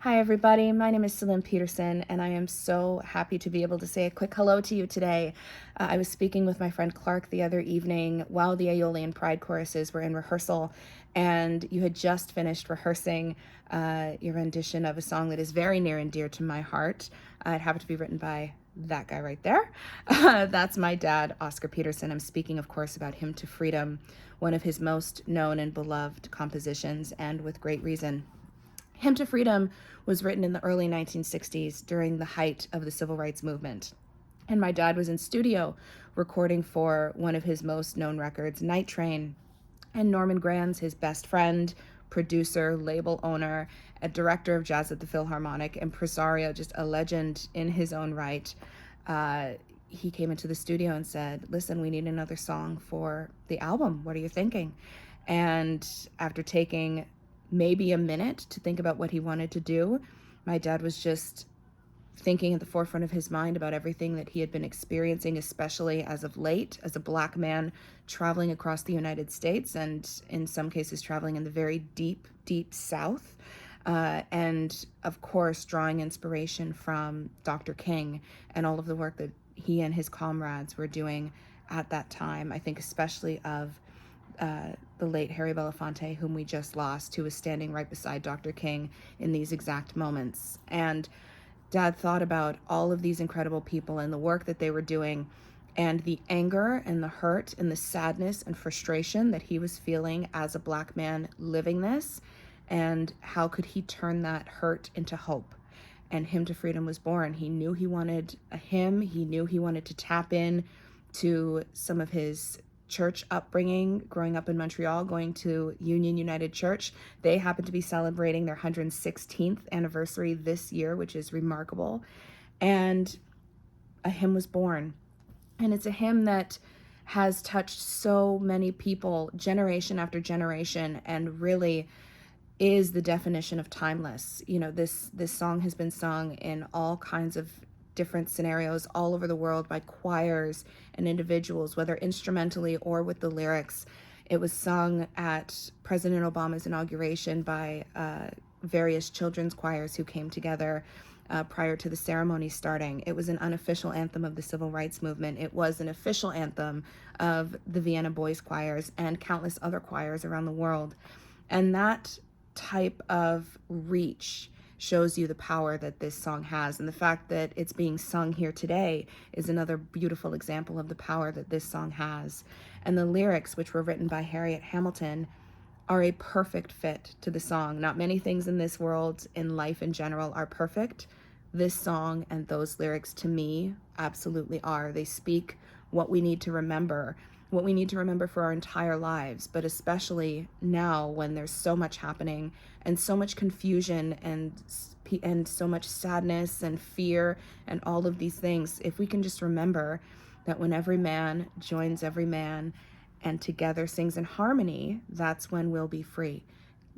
Hi, everybody. My name is Celine Peterson, and I am so happy to be able to say a quick hello to you today. I was speaking with my friend Clark the other evening while the Aeolian Pride Choruses were in rehearsal, and you had just finished rehearsing your rendition of a song that is very near and dear to my heart. It happened to be written by that guy right there. That's my dad, Oscar Peterson. I'm speaking, of course, about Hymn to Freedom, one of his most known and beloved compositions, and with great reason. Hymn to Freedom was written in the early 1960s during the height of the civil rights movement. And my dad was in studio recording for one of his most known records, Night Train. And Norman Granz, his best friend, producer, label owner, a director of jazz at the Philharmonic, impresario, just a legend in his own right, he came into the studio and said, "Listen, we need another song for the album. What are you thinking?" And after taking maybe a minute to think about what he wanted to do, my dad was just thinking at the forefront of his mind about everything that he had been experiencing, especially as of late, as a Black man traveling across the United States and in some cases traveling in the very deep, deep South. And of course, drawing inspiration from Dr. King and all of the work that he and his comrades were doing at that time. I think especially of the late Harry Belafonte, whom we just lost, who was standing right beside Dr. King in these exact moments. And Dad thought about all of these incredible people and the work that they were doing, and the anger and the hurt and the sadness and frustration that he was feeling as a Black man living this, and how could he turn that hurt into hope. And Hymn to Freedom was born. He knew he wanted a hymn. He knew he wanted to tap in to some of his church upbringing, growing up in Montreal, going to Union United Church. They happen to be celebrating their 116th anniversary this year, which is remarkable. And a hymn was born. And it's a hymn that has touched so many people generation after generation, and really is the definition of timeless. You know, this song has been sung in all kinds of different scenarios all over the world by choirs and individuals, whether instrumentally or with the lyrics. It was sung at President Obama's inauguration by various children's choirs who came together prior to the ceremony starting. It was an unofficial anthem of the civil rights movement. It was an official anthem of the Vienna Boys choirs and countless other choirs around the world. And that type of reach shows you the power that this song has, and the fact that it's being sung here today is another beautiful example of the power that this song has. And the lyrics, which were written by Harriet Hamilton, are a perfect fit to the song. Not many things in this world, in life in general, are perfect. This song and those lyrics, to me, absolutely are. They speak what we need to remember, what we need to remember for our entire lives, but especially now when there's so much happening and so much confusion and so much sadness and fear and all of these things. If we can just remember that when every man joins every man and together sings in harmony, that's when we'll be free.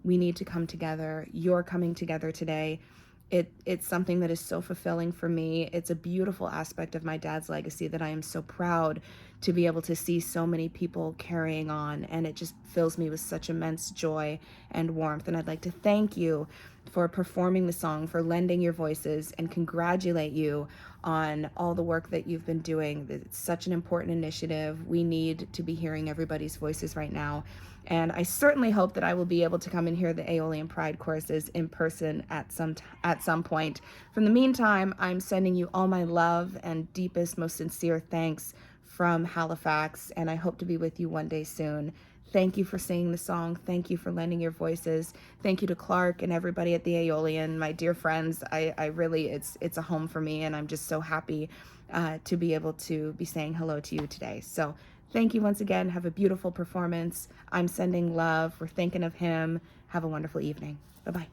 We need to come together. You're coming together today. It's something that is so fulfilling for me. It's a beautiful aspect of my dad's legacy that I am so proud to be able to see so many people carrying on, and it just fills me with such immense joy and warmth. And I'd like to thank you for performing the song, for lending your voices, and congratulate you on all the work that you've been doing. It's such an important initiative. We need to be hearing everybody's voices right now. And I certainly hope that I will be able to come and hear the Aeolian Pride Choruses in person at some point. From the meantime, I'm sending you all my love and deepest, most sincere thanks from Halifax, and I hope to be with you one day soon. Thank you for singing the song. Thank you for lending your voices. Thank you to Clark and everybody at the Aeolian, my dear friends. I really, it's a home for me, and I'm just so happy to be able to be saying hello to you today. So thank you once again. Have a beautiful performance. I'm sending love. We're thinking of him. Have a wonderful evening. Bye-bye.